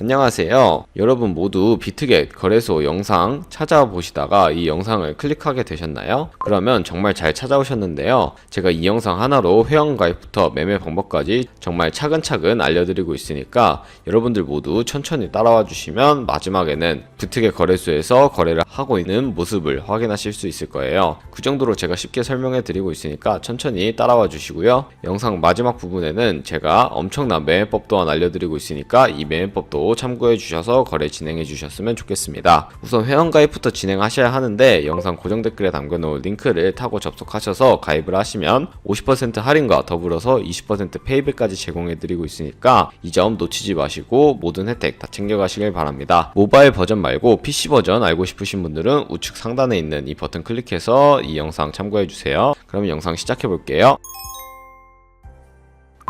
안녕하세요. 여러분 모두 비트겟 거래소 영상 찾아보시다가 이 영상을 클릭하게 되셨나요? 그러면 정말 잘 찾아오셨는데요. 제가 이 영상 하나로 회원가입부터 매매 방법까지 정말 차근차근 알려드리고 있으니까 여러분들 모두 천천히 따라와 주시면 마지막에는 비트겟 거래소에서 거래를 하고 있는 모습을 확인하실 수 있을 거예요. 그 정도로 제가 쉽게 설명해 드리고 있으니까 천천히 따라와 주시고요. 영상 마지막 부분에는 제가 엄청난 매매법 또한 알려드리고 있으니까 이 매매법도 참고해 주셔서 거래 진행해 주셨으면 좋겠습니다. 우선 회원가입부터 진행하셔야 하는데 영상 고정 댓글에 남겨놓은 링크를 타고 접속하셔서 가입을 하시면 50% 할인과 더불어서 20% 페이백까지 제공해 드리고 있으니까 이 점 놓치지 마시고 모든 혜택 다 챙겨가시길 바랍니다. 모바일 버전 말고 PC 버전 알고 싶으신 분들은 우측 상단에 있는 이 버튼 클릭해서 이 영상 참고해 주세요. 그럼 영상 시작해 볼게요.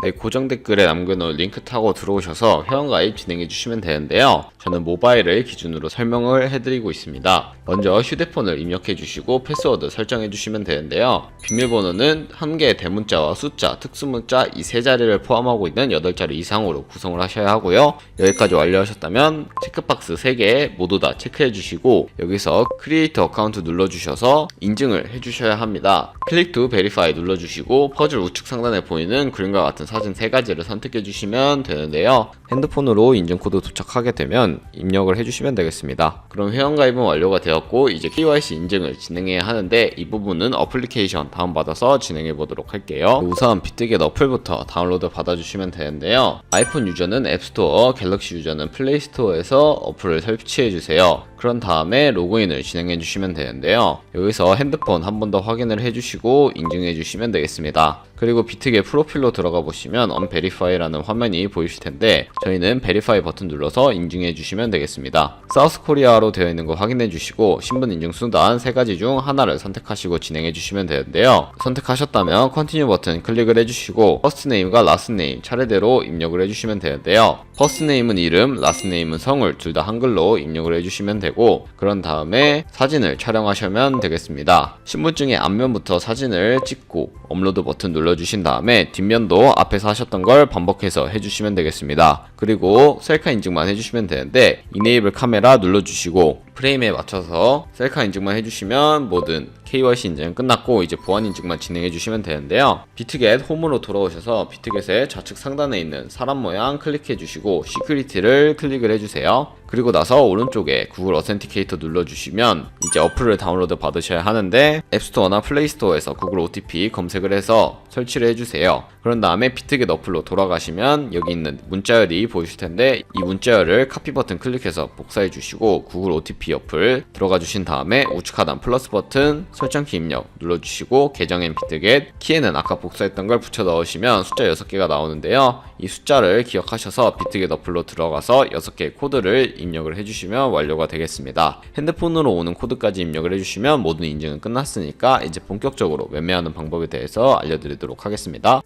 네, 고정 댓글에 남겨놓은 링크 타고 들어오셔서 회원가입 진행해 주시면 되는데요. 저는 모바일을 기준으로 설명을 해드리고 있습니다. 먼저 휴대폰을 입력해 주시고 패스워드 설정해 주시면 되는데요. 비밀번호는 한 개의 대문자와 숫자, 특수문자 이 세 자리를 포함하고 있는 8자리 이상으로 구성을 하셔야 하고요. 여기까지 완료하셨다면 체크박스 3개 모두 다 체크해 주시고 여기서 크리에이터 어카운트 눌러주셔서 인증을 해주셔야 합니다. 클릭 투 베리파이 눌러주시고 퍼즐 우측 상단에 보이는 그림과 같은 사진 3가지를 선택해 주시면 되는데요. 핸드폰으로 인증코드 도착하게 되면 입력을 해주시면 되겠습니다. 그럼 회원가입은 완료가 되었고 이제 KYC 인증을 진행해야 하는데 이 부분은 어플리케이션 다운받아서 진행해 보도록 할게요. 우선 비트겟 어플부터 다운로드 받아주시면 되는데요. 아이폰 유저는 앱스토어, 갤럭시 유저는 플레이스토어에서 어플을 설치해 주세요. 그런 다음에 로그인을 진행해 주시면 되는데요. 여기서 핸드폰 한 번 더 확인을 해주시고 인증해 주시면 되겠습니다. 그리고 비트겟 프로필로 들어가 보시면 unverify라는 화면이 보이실 텐데 저희는 verify 버튼 눌러서 인증해 주시면 되겠습니다. 사우스코리아로 되어 있는 거 확인해 주시고 신분 인증 수단 3가지 중 하나를 선택하시고 진행해 주시면 되는데요. 선택하셨다면 continue 버튼 클릭을 해주시고 first name과 last name 차례대로 입력을 해주시면 되는데요. first name은 이름, last name은 성을 둘 다 한글로 입력을 해주시면 되고 그런 다음에 사진을 촬영하시면 되겠습니다. 신분증의 앞면부터 사진을 찍고 업로드 버튼 눌러주신 다음에 뒷면도 앞에서 하셨던 걸 반복해서 해주시면 되겠습니다. 그리고 셀카 인증만 해주시면 되는데 이네이블 카메라 눌러주시고 프레임에 맞춰서 셀카 인증만 해주시면 모든 KYC 인증은 끝났고 이제 보안 인증만 진행해 주시면 되는데요. 비트겟 홈으로 돌아오셔서 비트겟의 좌측 상단에 있는 사람 모양 클릭해 주시고 시큐리티를 클릭을 해주세요. 그리고 나서 오른쪽에 구글 어센티케이터 눌러주시면 이제 어플을 다운로드 받으셔야 하는데 앱스토어나 플레이스토어에서 구글 OTP 검색을 해서 설치를 해주세요. 그런 다음에 비트겟 어플로 돌아가시면 여기 있는 문자열이 보이실 텐데 이 문자열을 카피 버튼 클릭해서 복사해 주시고 구글 OTP 어플 들어가 주신 다음에 우측 하단 플러스 버튼 설정키 입력 눌러주시고 계정엔 비트겟 키에는 아까 복사했던 걸 붙여 넣으시면 숫자 6개가 나오는데요. 이 숫자를 기억하셔서 비트겟 어플로 들어가서 6개의 코드를 입력을 해주시면 완료가 되겠습니다. 핸드폰으로 오는 코드까지 입력을 해주시면 모든 인증은 끝났으니까 이제 본격적으로 매매하는 방법에 대해서 알려드리도록 하겠습니다.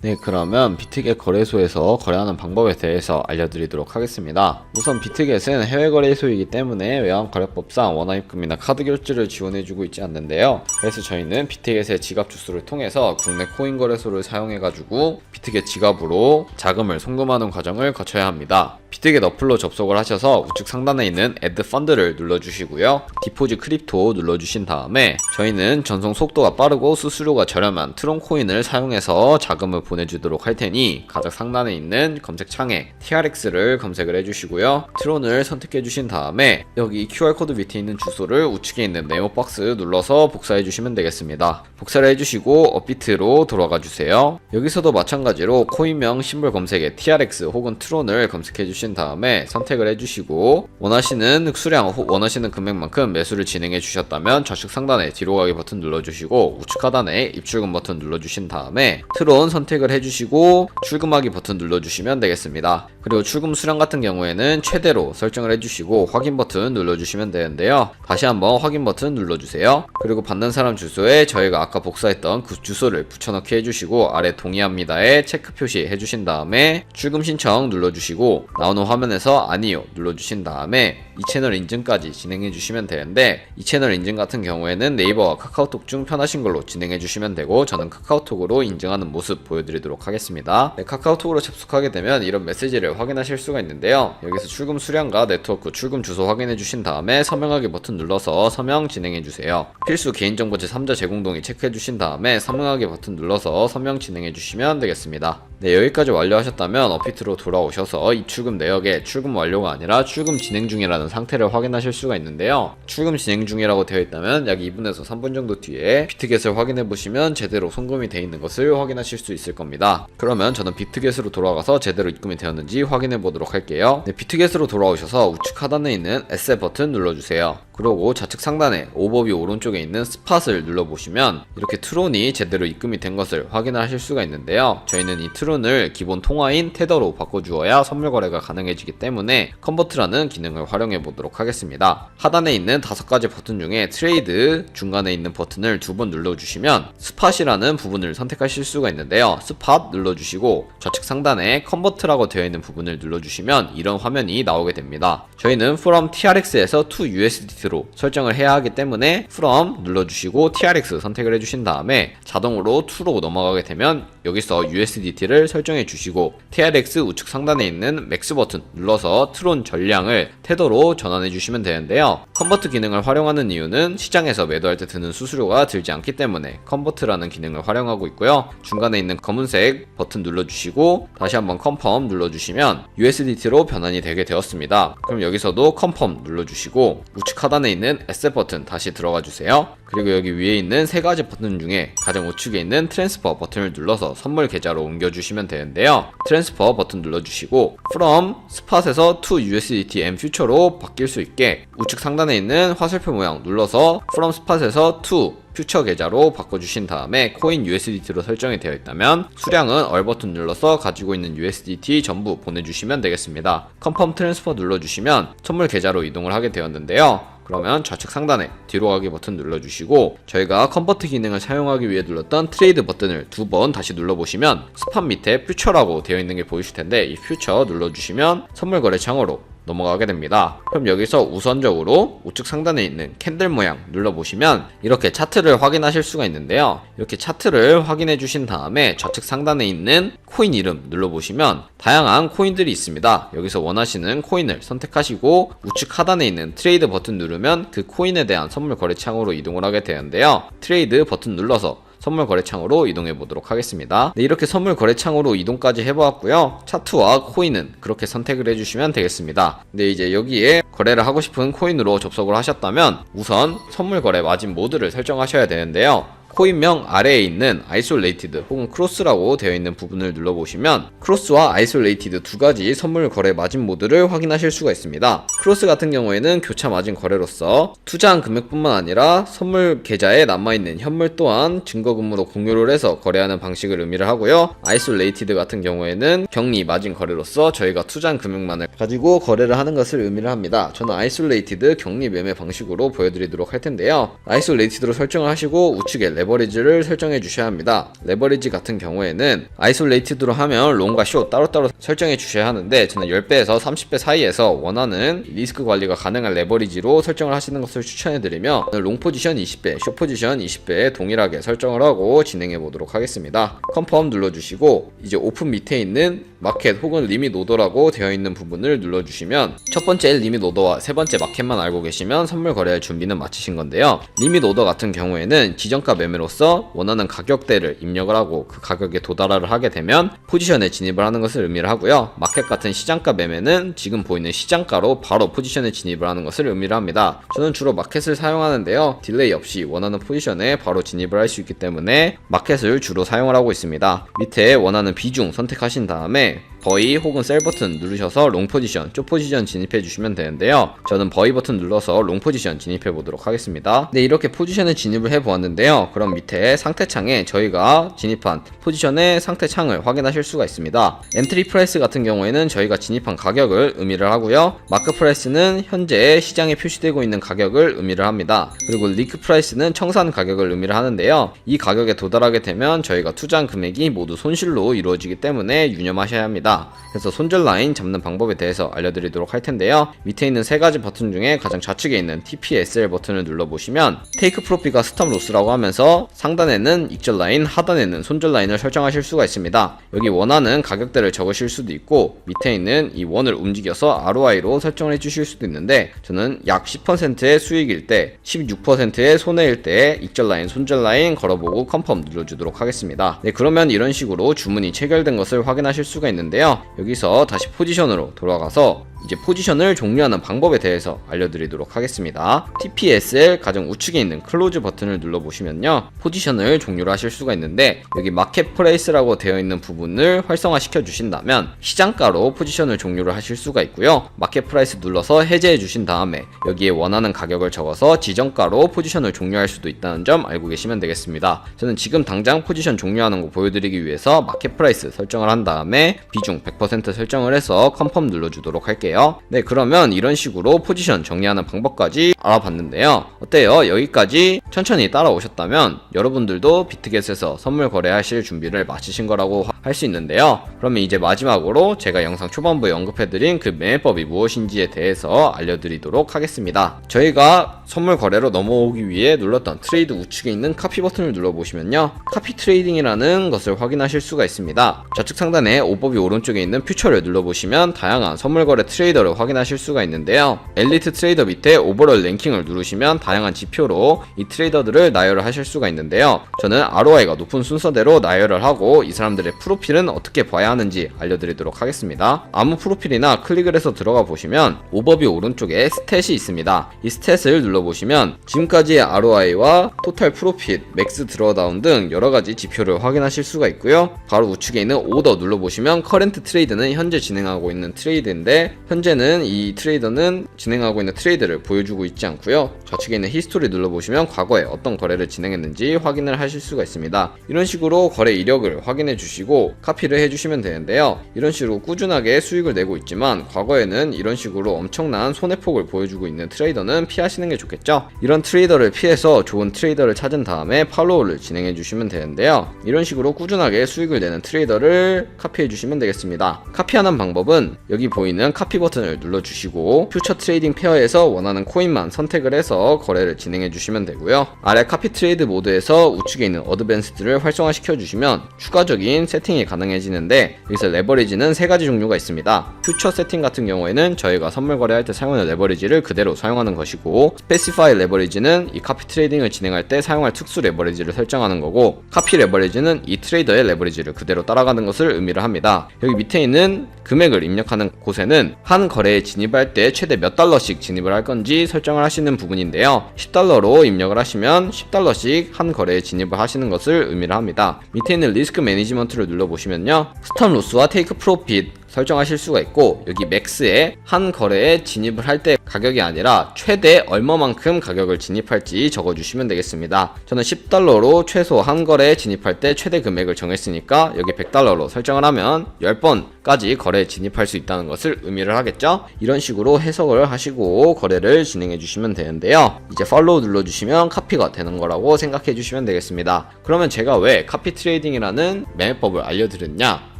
네, 그러면 비트겟 거래소에서 거래하는 방법에 대해서 알려드리도록 하겠습니다. 우선 비트겟은 해외 거래소이기 때문에 외환거래법상 원화입금이나 카드 결제를 지원해주고 있지 않는데요. 그래서 저희는 비트겟의 지갑 주소를 통해서 국내 코인 거래소를 사용해가지고 비트겟 지갑으로 자금을 송금하는 과정을 거쳐야 합니다. 비트겟 어플로 접속을 하셔서 우측 상단에 있는 Add Fund를 눌러주시고요. 디포짓 크립토 눌러주신 다음에 저희는 전송 속도가 빠르고 수수료가 저렴한 트론 코인을 사용해서 자금을 보내주도록 할 테니 가장 상단에 있는 검색창에 TRX를 검색을 해주시고요. 트론을 선택해 주신 다음에 여기 QR코드 밑에 있는 주소를 우측에 있는 네모 박스 눌러서 복사해 주시면 되겠습니다. 복사를 해주시고 업비트로 돌아가 주세요. 여기서도 마찬가지로 코인명 심볼 검색에 TRX 혹은 트론을 검색해 주신 다음에 선택을 해주시고 원하시는 수량 원하시는 금액만큼 매수를 진행해 주셨다면 좌측 상단에 뒤로 가기 버튼 눌러주시고 우측 하단에 입출금 버튼 눌러주신 다음에 트론 선택을 해주시고 출금하기 버튼 눌러주시면 되겠습니다. 그리고 출금 수량 같은 경우에는 최대로 설정을 해주시고 확인 버튼 눌러주시면 되는데요. 다시 한번 확인 버튼 눌러주세요. 그리고 받는 사람 주소에 저희가 아까 복사했던 그 주소를 붙여넣기 해주시고 아래 동의합니다에 체크 표시 해주신 다음에 출금 신청 눌러주시고 나오는 화면에서 아니요 눌러주신 다음에 이 채널 인증까지 진행해 주시면 되는데 이 채널 인증 같은 경우에는 네이버와 카카오톡 중 편하신 걸로 진행해 주시면 되고 저는 카카오톡으로 인증하는 모습 보여드리도록 하겠습니다. 네, 카카오톡으로 접속하게 되면 이런 메시지를 금액을 확인하실 수가 있는데요. 여기서 출금 수량과 네트워크 출금 주소 확인해 주신 다음에 서명하기 버튼 눌러서 서명 진행해 주세요. 필수 개인정보 제3자 제공 동의 체크해 주신 다음에 서명하기 버튼 눌러서 서명 진행해 주시면 되겠습니다. 네, 여기까지 완료하셨다면 업비트로 돌아오셔서 입출금 내역에 출금 완료가 아니라 출금 진행 중이라는 상태를 확인하실 수가 있는데요. 출금 진행 중이라고 되어 있다면 약 2분에서 3분 정도 뒤에 비트겟을 확인해 보시면 제대로 송금이 되어 있는 것을 확인하실 수 있을 겁니다. 그러면 저는 비트겟으로 돌아가서 제대로 입금이 되었는지 확인해 보도록 할게요. 네, 비트겟으로 돌아오셔서 우측 하단에 있는 에셋 버튼 눌러주세요. 그리고 좌측 상단에 오버뷰 오른쪽에 있는 스팟을 눌러보시면 이렇게 트론이 제대로 입금이 된 것을 확인하실 수가 있는데요. 저희는 이 트론을 기본 통화인 테더로 바꿔주어야 선물 거래가 가능해지기 때문에 컨버트라는 기능을 활용해 보도록 하겠습니다. 하단에 있는 5가지 버튼 중에 트레이드 중간에 있는 버튼을 2번 눌러주시면 스팟이라는 부분을 선택하실 수가 있는데요. 스팟 눌러주시고 좌측 상단에 컨버트라고 되어 있는 부분을 눌러주시면 이런 화면이 나오게 됩니다. 저희는 from TRX에서 to USDT로 설정을 해야 하기 때문에 from 눌러주시고 TRX 선택을 해주신 다음에 자동으로 to로 넘어가게 되면 여기서 USDT를 설정해 주시고 TRX 우측 상단에 있는 맥스 버튼 눌러서 트론 전량을 테더로 전환해 주시면 되는데요. 컨버트 기능을 활용하는 이유는 시장에서 매도할 때 드는 수수료가 들지 않기 때문에 컨버트라는 기능을 활용하고 있고요. 중간에 있는 검은색 버튼 눌러주시고 다시 한번 컨펌 눌러주시면 USDT로 변환이 되게 되었습니다. 그럼 여기서도 컨펌 눌러주시고 우측 하단에 있는 에셋 버튼 다시 들어가 주세요. 그리고 여기 위에 있는 3가지 버튼 중에 가장 우측에 있는 트랜스퍼 버튼을 눌러서 선물 계좌로 옮겨주시면 되는데요. 트랜스퍼 버튼 눌러주시고 from 스팟에서 to USDT and future로 바뀔 수 있게 우측 상단에 있는 화살표 모양 눌러서 from 스팟에서 to 퓨처 계좌로 바꿔주신 다음에 코인 USDT로 설정이 되어 있다면 수량은 얼 버튼 눌러서 가지고 있는 USDT 전부 보내주시면 되겠습니다. 컨펌 트랜스퍼 눌러주시면 선물 계좌로 이동을 하게 되었는데요. 그러면 좌측 상단에 뒤로 가기 버튼 눌러주시고 저희가 컨버트 기능을 사용하기 위해 눌렀던 트레이드 버튼을 2번 다시 눌러보시면 스팟 밑에 퓨처라고 되어 있는 게 보이실 텐데 이 퓨처 눌러주시면 선물 거래 창으로 넘어가게 됩니다. 그럼 여기서 우선적으로 우측 상단에 있는 캔들 모양 눌러보시면 이렇게 차트를 확인하실 수가 있는데요. 이렇게 차트를 확인해 주신 다음에 좌측 상단에 있는 코인 이름 눌러보시면 다양한 코인들이 있습니다. 여기서 원하시는 코인을 선택하시고 우측 하단에 있는 트레이드 버튼 누르면 그 코인에 대한 선물 거래 창으로 이동을 하게 되는데요. 트레이드 버튼 눌러서 선물 거래창으로 이동해 보도록 하겠습니다. 네, 이렇게 선물 거래창으로 이동까지 해보았고요. 차트와 코인은 그렇게 선택을 해주시면 되겠습니다. 근데 이제 여기에 거래를 하고 싶은 코인으로 접속을 하셨다면 우선 선물 거래 마진 모드를 설정하셔야 되는데요. 코인명 아래에 있는 아이솔레이티드 혹은 크로스라고 되어 있는 부분을 눌러보시면 크로스와 아이솔레이티드 2가지 선물 거래 마진 모드를 확인하실 수가 있습니다. 크로스 같은 경우에는 교차 마진 거래로서 투자한 금액뿐만 아니라 선물 계좌에 남아있는 현물 또한 증거금으로 공유를 해서 거래하는 방식을 의미를 하고요. 아이솔레이티드 같은 경우에는 격리 마진 거래로서 저희가 투자한 금액만을 가지고 거래를 하는 것을 의미를 합니다. 저는 아이솔레이티드 격리 매매 방식으로 보여드리도록 할 텐데요. 아이솔레이티드로 설정을 하시고 우측에 레버리지를 설정해 주셔야 합니다. 레버리지 같은 경우에는 아이솔레이티드로 하면 롱과 숏 따로따로 설정해 주셔야 하는데 저는 10배에서 30배 사이에서 원하는 리스크 관리가 가능한 레버리지로 설정을 하시는 것을 추천해 드리며 롱 포지션 20배, 숏 포지션 20배에 동일하게 설정을 하고 진행해 보도록 하겠습니다. 컨펌 눌러주시고 이제 오픈 밑에 있는 마켓 혹은 리밋 오더라고 되어 있는 부분을 눌러주시면 첫 번째 리밋 오더와 세 번째 마켓만 알고 계시면 선물 거래할 준비는 마치신 건데요. 리밋 오더 같은 경우에는 지정가 매매로서 원하는 가격대를 입력을 하고 그 가격에 도달을 하게 되면 포지션에 진입을 하는 것을 의미를 하고요. 마켓 같은 시장가 매매는 지금 보이는 시장가로 바로 포지션에 진입을 하는 것을 의미를 합니다. 저는 주로 마켓을 사용하는데요. 딜레이 없이 원하는 포지션에 바로 진입을 할 수 있기 때문에 마켓을 주로 사용을 하고 있습니다. 밑에 원하는 비중 선택하신 다음에 버이 혹은 셀 버튼 누르셔서 롱 포지션, 숏 포지션 진입해 주시면 되는데요. 저는 버이 버튼 눌러서 롱 포지션 진입해 보도록 하겠습니다. 네, 이렇게 포지션에 진입을 해 보았는데요. 그럼 밑에 상태창에 저희가 진입한 포지션의 상태창을 확인하실 수가 있습니다. 엔트리 프라이스 같은 경우에는 저희가 진입한 가격을 의미를 하고요. 마크 프라이스는 현재 시장에 표시되고 있는 가격을 의미를 합니다. 그리고 리크 프라이스는 청산 가격을 의미를 하는데요. 이 가격에 도달하게 되면 저희가 투자한 금액이 모두 손실로 이루어지기 때문에 유념하셔야 합니다. 있습니다. 그래서 손절 라인 잡는 방법에 대해서 알려드리도록 할 텐데요. 밑에 있는 세 가지 버튼 중에 가장 좌측에 있는 TPSL 버튼을 눌러보시면 테이크 프로핏과 스탑 로스라고 하면서 상단에는 익절 라인, 하단에는 손절 라인을 설정하실 수가 있습니다. 여기 원하는 가격대를 적으실 수도 있고 밑에 있는 이 원을 움직여서 ROI로 설정을 해주실 수도 있는데 저는 약 10%의 수익일 때 16%의 손해일 때 익절 라인, 손절 라인 걸어보고 컨펌 눌러주도록 하겠습니다. 네, 그러면 이런 식으로 주문이 체결된 것을 확인하실 수가 있는데요. 여기서 다시 포지션으로 돌아가서 이제 포지션을 종료하는 방법에 대해서 알려드리도록 하겠습니다. TPSL 가장 우측에 있는 클로즈 버튼을 눌러보시면요, 포지션을 종료를 하실 수가 있는데 여기 마켓 프레이스라고 되어 있는 부분을 활성화시켜 주신다면 시장가로 포지션을 종료를 하실 수가 있고요. 마켓 프라이스 눌러서 해제해 주신 다음에 여기에 원하는 가격을 적어서 지정가로 포지션을 종료할 수도 있다는 점 알고 계시면 되겠습니다. 저는 지금 당장 포지션 종료하는 거 보여드리기 위해서 마켓 프라이스 설정을 한 다음에 비중 100% 설정을 해서 컨펌 눌러주도록 할게요. 네, 그러면 이런 식으로 포지션 정리하는 방법까지 알아봤는데요. 어때요? 여기까지 천천히 따라오셨다면 여러분들도 비트겟에서 선물 거래하실 준비를 마치신 거라고 할 수 있는데요. 그러면 이제 마지막으로 제가 영상 초반부에 언급해드린 그 매매법이 무엇인지에 대해서 알려드리도록 하겠습니다. 저희가 선물 거래로 넘어오기 위해 눌렀던 트레이드 우측에 있는 카피 버튼을 눌러보시면요, 카피 트레이딩이라는 것을 확인하실 수가 있습니다. 좌측 상단에 오버비 오른쪽에 있는 퓨처를 눌러보시면 다양한 선물 거래 트레이더를 확인하실 수가 있는데요. 엘리트 트레이더 밑에 오버롤 랭킹을 누르시면 다양한 지표로 이 트레이더들을 나열을 하실 수가 있는데요. 저는 ROI가 높은 순서대로 나열을 하고 이 사람들의 프로필은 어떻게 봐야 하는지 알려드리도록 하겠습니다. 아무 프로필이나 클릭을 해서 들어가 보시면 오버뷰 오른쪽에 스탯이 있습니다. 이 스탯을 눌러보시면 지금까지의 ROI와 토탈 프로핏, 맥스 드로다운 등 여러가지 지표를 확인하실 수가 있고요. 바로 우측에 있는 오더 눌러보시면 커렌트 트레이드는 현재 진행하고 있는 트레이드인데 현재는 이 트레이더는 진행하고 있는 트레이드를 보여주고 있지 않고요. 좌측에 있는 히스토리 눌러보시면 과거에 어떤 거래를 진행했는지 확인을 하실 수가 있습니다. 이런 식으로 거래 이력을 확인해 주시고 카피를 해주시면 되는데요. 이런 식으로 꾸준하게 수익을 내고 있지만 과거에는 이런 식으로 엄청난 손해폭을 보여주고 있는 트레이더는 피하시는 게 좋겠죠. 이런 트레이더를 피해서 좋은 트레이더를 찾은 다음에 팔로우를 진행해 주시면 되는데요. 이런 식으로 꾸준하게 수익을 내는 트레이더를 카피해 주시면 되겠습니다. 카피하는 방법은 여기 보이는 카피 버튼을 눌러주시고 퓨처 트레이딩 페어에서 원하는 코인만 선택을 해서 거래를 진행해 주시면 되고요. 아래 카피 트레이드 모드에서 우측에 있는 어드밴스드를 활성화시켜 주시면 추가적인 세팅이 가능해지는데 여기서 레버리지는 세 가지 종류가 있습니다. 퓨처 세팅 같은 경우에는 저희가 선물 거래할 때 사용하는 레버리지를 그대로 사용하는 것이고, 스페시파이 레버리지는 이 카피 트레이딩을 진행할 때 사용할 특수 레버리지를 설정하는 거고, 카피 레버리지는 이 트레이더의 레버리지를 그대로 따라가는 것을 의미를 합니다. 여기 밑에 있는 금액을 입력하는 곳에는 한 거래에 진입할 때 최대 몇 달러씩 진입을 할 건지 설정을 하시는 부분인데요. 10달러로 입력을 하시면 10달러씩 한 거래에 진입을 하시는 것을 의미를 합니다. 밑에 있는 리스크 매니지먼트를 눌러보시면요, 스톱 로스와 테이크 프로핏 설정하실 수가 있고, 여기 맥스에 한 거래에 진입을 할 때 가격이 아니라 최대 얼마만큼 가격을 진입할지 적어주시면 되겠습니다. 저는 10달러로 최소 한 거래에 진입할 때 최대 금액을 정했으니까 여기 100달러로 설정을 하면 10번까지 거래에 진입할 수 있다는 것을 의미를 하겠죠. 이런 식으로 해석을 하시고 거래를 진행해 주시면 되는데요. 이제 팔로우 눌러주시면 카피가 되는 거라고 생각해 주시면 되겠습니다. 그러면 제가 왜 카피 트레이딩이라는 매매법을 알려드렸냐,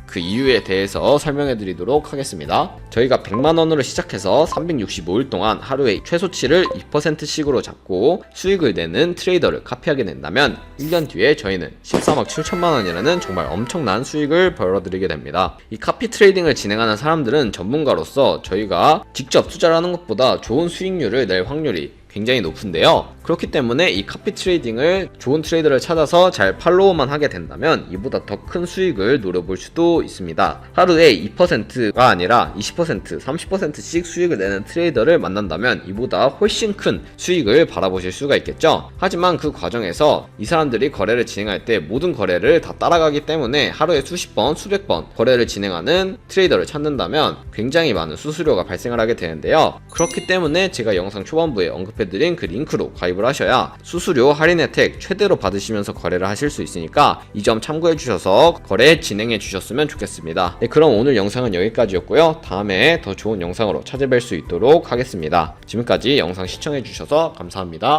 그 이유에 대해서 설명해 드리도록 하겠습니다. 저희가 100만원으로 시작해서 365일 동안 하루에 최소치를 2%씩으로 잡고 수익을 내는 트레이더를 카피하게 된다면 1년 뒤에 저희는 13억 7천만원이라는 정말 엄청난 수익을 벌어들이게 됩니다. 이 카피 트레이딩을 진행하는 사람들은 전문가로서 저희가 직접 투자를 하는 것보다 좋은 수익률을 낼 확률이 굉장히 높은데요. 그렇기 때문에 이 카피 트레이딩을 좋은 트레이더를 찾아서 잘 팔로우만 하게 된다면 이보다 더 큰 수익을 노려볼 수도 있습니다. 하루에 2%가 아니라 20%, 30%씩 수익을 내는 트레이더를 만난다면 이보다 훨씬 큰 수익을 바라보실 수가 있겠죠. 하지만 그 과정에서 이 사람들이 거래를 진행할 때 모든 거래를 다 따라가기 때문에 하루에 수십 번, 수백 번 거래를 진행하는 트레이더를 찾는다면 굉장히 많은 수수료가 발생을 하게 되는데요. 그렇기 때문에 제가 영상 초반부에 언급해드린 그 링크로 가입을 하셔야 수수료 할인 혜택 최대로 받으시면서 거래를 하실 수 있으니까 이 점 참고해 주셔서 거래 진행해 주셨으면 좋겠습니다. 네, 그럼 오늘 영상은 여기까지였고요. 다음에 더 좋은 영상으로 찾아뵐 수 있도록 하겠습니다. 지금까지 영상 시청해 주셔서 감사합니다.